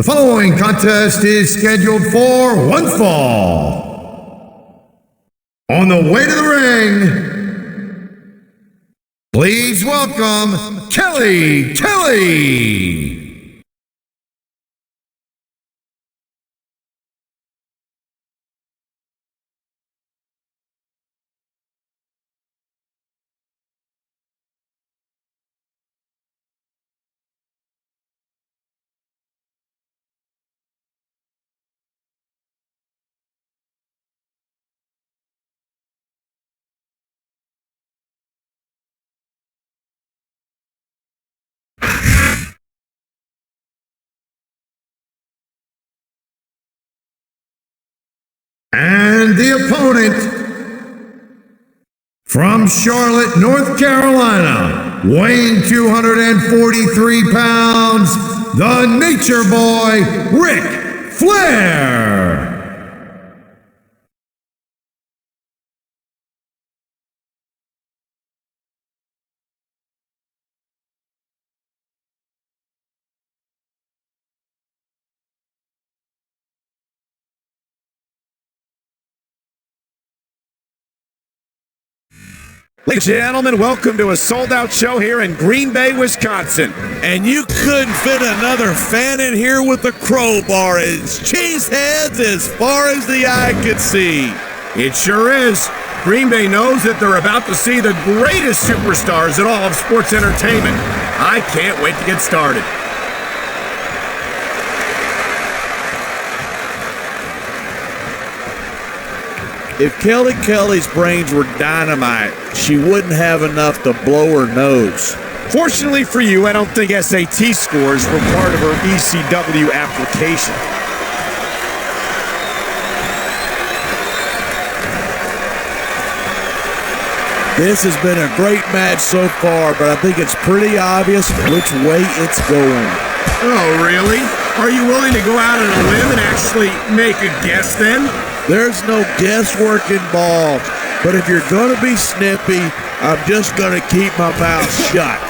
The following contest is scheduled for one fall. On the way to the ring, please welcome Kelly. And the opponent from Charlotte, North Carolina, weighing 243 pounds, the Nature Boy, Ric Flair. Ladies and gentlemen, welcome to a sold-out show here in Green Bay, Wisconsin. And you couldn't fit another fan in here with a crowbar. It's cheese heads as far as the eye could see. It sure is. Green Bay knows that they're about to see the greatest superstars in all of sports entertainment. I can't wait to get started. If Kelly's brains were dynamite, she wouldn't have enough to blow her nose. Fortunately for you, I don't think SAT scores were part of her ECW application. This has been a great match so far, but I think it's pretty obvious which way it's going. Oh, really? Are you willing to go out on a limb and actually make a guess then? There's no guesswork involved, but if you're going to be snippy, I'm just going to keep my mouth shut.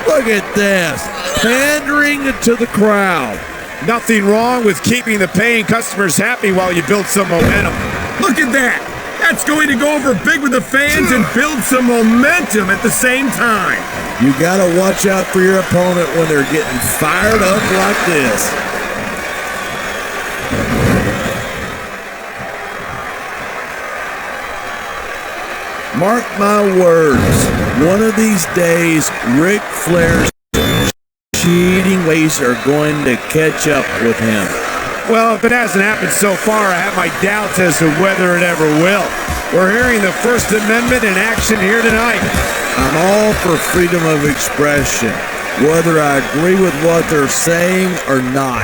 Look at this, pandering to the crowd. Nothing wrong with keeping the paying customers happy while you build some momentum. Look at that. That's going to go over big with the fans and build some momentum at the same time. You got to watch out for your opponent when they're getting fired up like this. Mark my words, one of these days, Ric Flair's cheating ways are going to catch up with him. Well, if it hasn't happened so far, I have my doubts as to whether it ever will. We're hearing the First Amendment in action here tonight. I'm all for freedom of expression, whether I agree with what they're saying or not.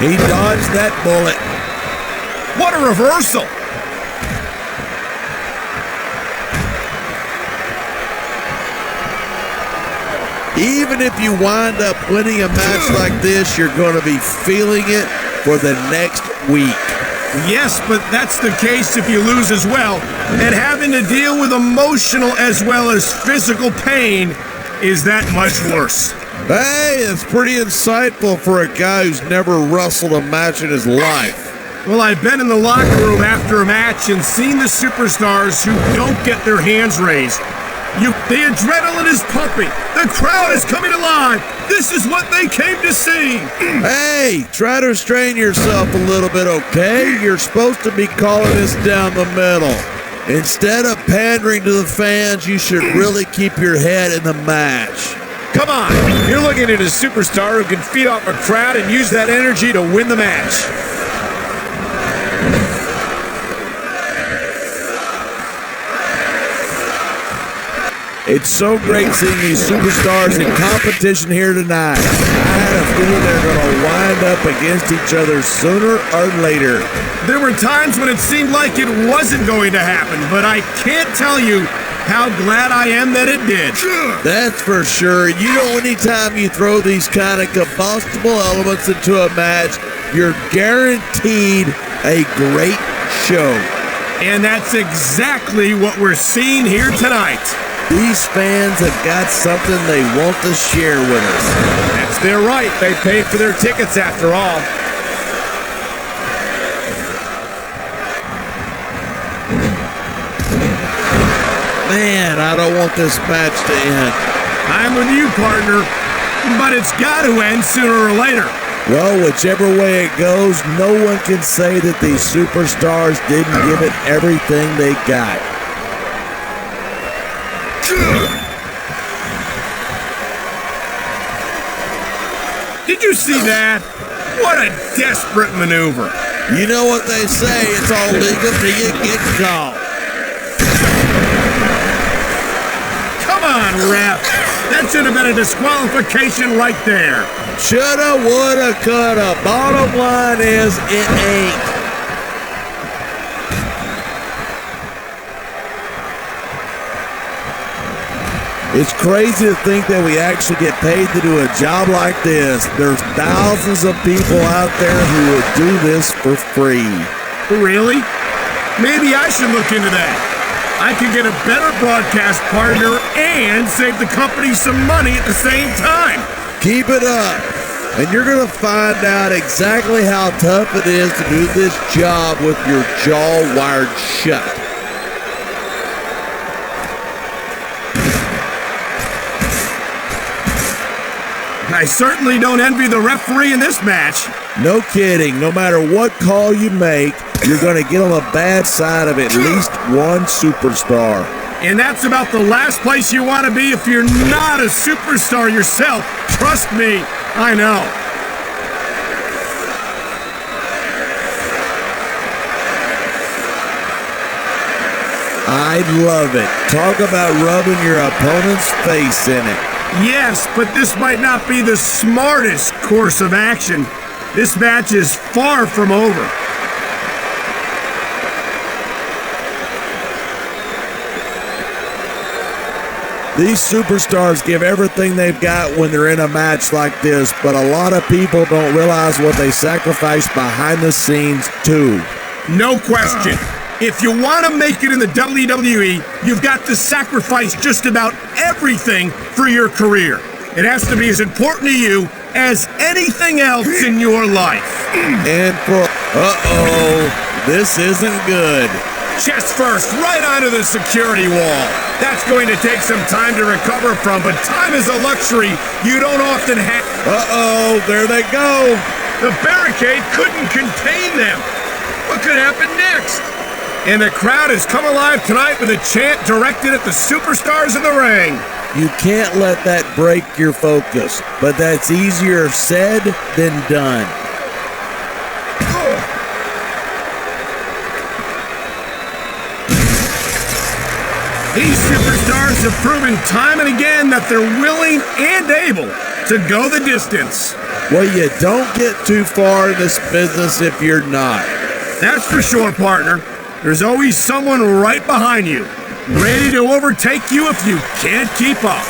He dodged that bullet. What a reversal! Even if you wind up winning a match like this, you're going to be feeling it for the next week. Yes, but that's the case if you lose as well. And having to deal with emotional as well as physical pain is that much worse. Hey, it's pretty insightful for a guy who's never wrestled a match in his life. Well, I've been in the locker room after a match and seen the superstars who don't get their hands raised. The adrenaline is pumping. The crowd is coming alive. This is what they came to see. Hey, try to restrain yourself a little bit, okay? You're supposed to be calling this down the middle. Instead of pandering to the fans, you should really keep your head in the match. Come on, you're looking at a superstar who can feed off a crowd and use that energy to win the match. It's so great seeing these superstars in competition here tonight. I had a feeling they're going to wind up against each other sooner or later. There were times when it seemed like it wasn't going to happen, but I can't tell you how glad I am that it did. That's for sure. You know, anytime you throw these kind of combustible elements into a match, you're guaranteed a great show. And that's exactly what we're seeing here tonight. These fans have got something they want to share with us. That's their right. They paid for their tickets after all. Man, I don't want this match to end. I'm with you, partner. But it's got to end sooner or later. Well, whichever way it goes, no one can say that these superstars didn't give it everything they got. Did you see that? What a desperate maneuver. You know what they say, it's all legal till you get caught. Come on, ref. That should have been a disqualification right there. Shoulda, woulda, coulda. Bottom line is, it ain't. It's crazy to think that we actually get paid to do a job like this. There's thousands of people out there who would do this for free. Really? Maybe I should look into that. I could get a better broadcast partner and save the company some money at the same time. Keep it up, and you're gonna find out exactly how tough it is to do this job with your jaw wired shut. I certainly don't envy the referee in this match. No kidding. No matter what call you make, you're going to get on the bad side of at least one superstar. And that's about the last place you want to be if you're not a superstar yourself. Trust me, I know. I love it. Talk about rubbing your opponent's face in it. Yes, but this might not be the smartest course of action. This match is far from over. These superstars give everything they've got when they're in a match like this, but a lot of people don't realize what they sacrifice behind the scenes too. No question. If you want to make it in the WWE, you've got to sacrifice just about everything for your career. It has to be as important to you as anything else in your life. And for, this isn't good. Chest first, right onto the security wall. That's going to take some time to recover from, but time is a luxury you don't often have. There they go. The barricade couldn't contain them. What could happen next? And the crowd has come alive tonight with a chant directed at the superstars in the ring. You can't let that break your focus, but that's easier said than done. These superstars have proven time and again that they're willing and able to go the distance. Well, you don't get too far in this business if you're not. That's for sure, partner. There's always someone right behind you, ready to overtake you if you can't keep up.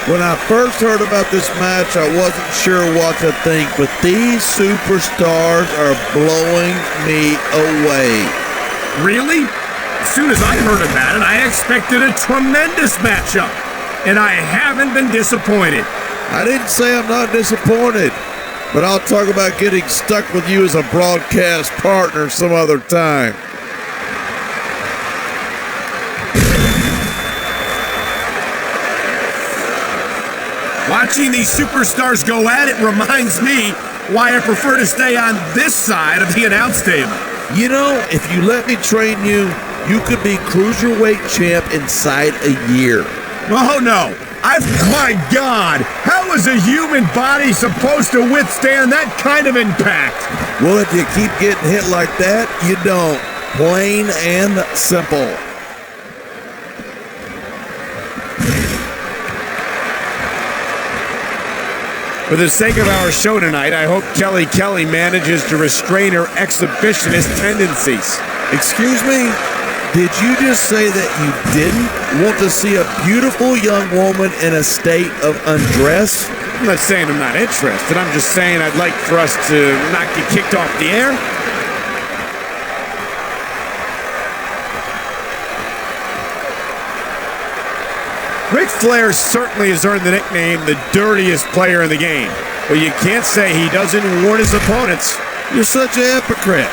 When I first heard about this match, I wasn't sure what to think, but these superstars are blowing me away. Really? As soon as I heard about it, I expected a tremendous matchup, and I haven't been disappointed. I didn't say I'm not disappointed, but I'll talk about getting stuck with you as a broadcast partner some other time. Watching these superstars go at it reminds me why I prefer to stay on this side of the announce table. You know, if you let me train you, you could be cruiserweight champ inside a year. Oh no! My God! How is a human body supposed to withstand that kind of impact? Well, if you keep getting hit like that, you don't. Plain and simple. For the sake of our show tonight, I hope Kelly manages to restrain her exhibitionist tendencies. Excuse me? Did you just say that you didn't want to see a beautiful young woman in a state of undress? I'm not saying I'm not interested. I'm just saying I'd like for us to not get kicked off the air. Ric Flair certainly has earned the nickname the dirtiest player in the game, but you can't say he doesn't warn his opponents. You're such a hypocrite.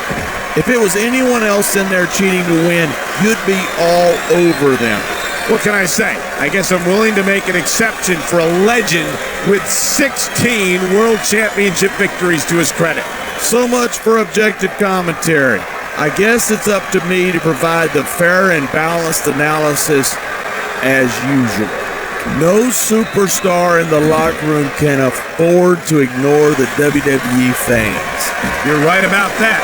If it was anyone else in there cheating to win, you'd be all over them. What can I say? I guess I'm willing to make an exception for a legend with 16 World Championship victories to his credit. So much for objective commentary. I guess it's up to me to provide the fair and balanced analysis as usual. No superstar in the locker room can afford to ignore the WWE fans. You're right about that.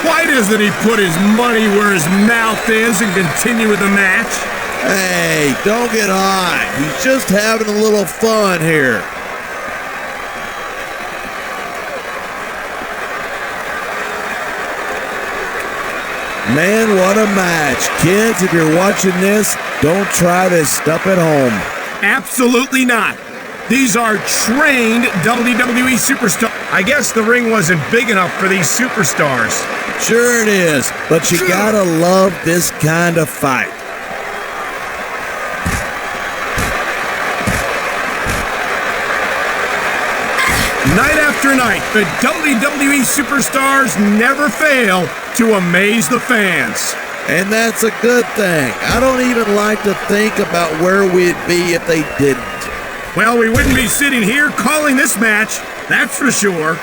Why doesn't he put his money where his mouth is and continue with the match? Hey, don't get hot. He's just having a little fun here. Man, what a match. Kids, if you're watching this, don't try this stuff at home. Absolutely not. These are trained WWE superstars. I guess the ring wasn't big enough for these superstars. Sure it is, but you gotta love this kind of fight. Night after night, the WWE superstars never fail to amaze the fans. And that's a good thing. I don't even like to think about where we'd be if they didn't. Well, we wouldn't be sitting here calling this match, that's for sure.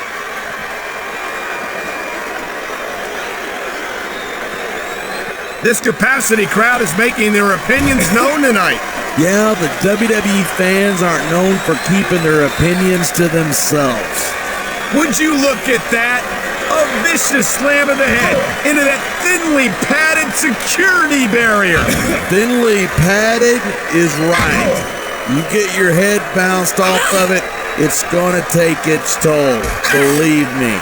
This capacity crowd is making their opinions known tonight. Yeah, the WWE fans aren't known for keeping their opinions to themselves. Would you look at that? A vicious slam of the head into that thinly padded security barrier. Thinly padded is right. You get your head bounced off of it, it's gonna take its toll. Believe me.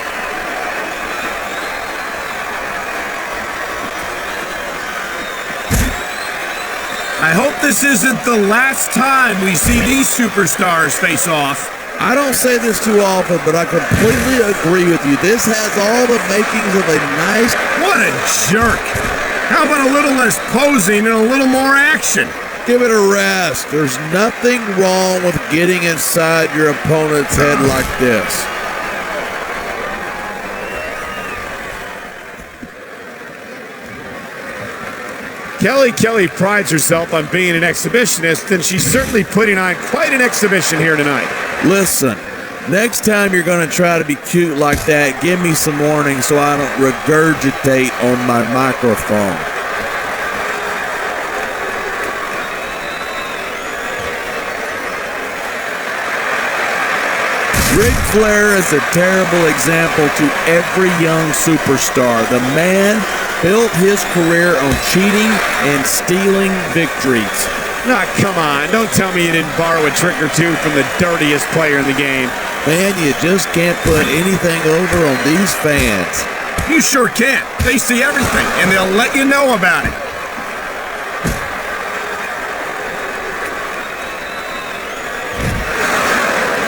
I hope this isn't the last time we see these superstars face off. I don't say this too often, but I completely agree with you. This has all the makings of a nice... What a jerk! How about a little less posing and a little more action? Give it a rest. There's nothing wrong with getting inside your opponent's head like this. Kelly prides herself on being an exhibitionist, and she's certainly putting on quite an exhibition here tonight. Listen, next time you're going to try to be cute like that, give me some warning so I don't regurgitate on my microphone. Ric Flair is a terrible example to every young superstar. The man built his career on cheating and stealing victories. Nah, come on. Don't tell me you didn't borrow a trick or two from the dirtiest player in the game. Man, you just can't put anything over on these fans. You sure can't. They see everything, and they'll let you know about it.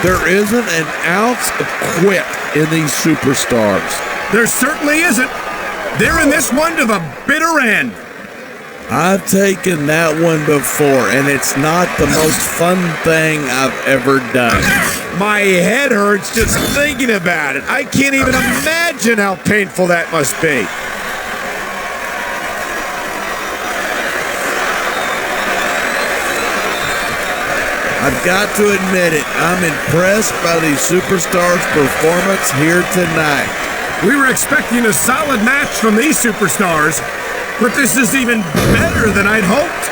There isn't an ounce of quit in these superstars. There certainly isn't. They're in this one to the bitter end. I've taken that one before, and it's not the most fun thing I've ever done. My head hurts just thinking about it. I can't even imagine how painful that must be. I've got to admit it, I'm impressed by these superstars' performance here tonight. We were expecting a solid match from these superstars, but this is even better than I'd hoped.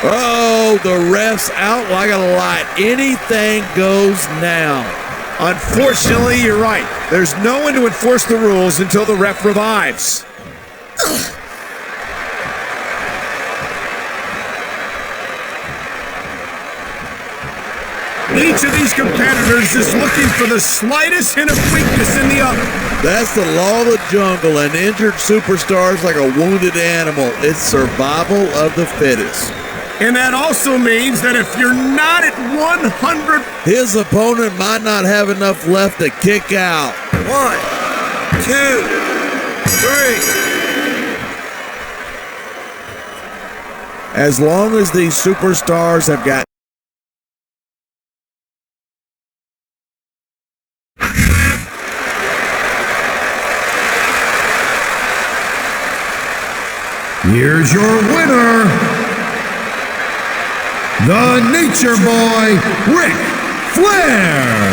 Oh, the ref's out like a light. Anything goes now. Unfortunately, you're right. There's no one to enforce the rules until the ref revives. Each of these competitors is looking for the slightest hint of weakness in the other. That's the law of the jungle, and injured superstars like a wounded animal. It's survival of the fittest. And that also means that if you're not at 100... His opponent might not have enough left to kick out. 1, 2, 3... As long as these superstars have got Here's your winner, the Nature Boy, Ric Flair.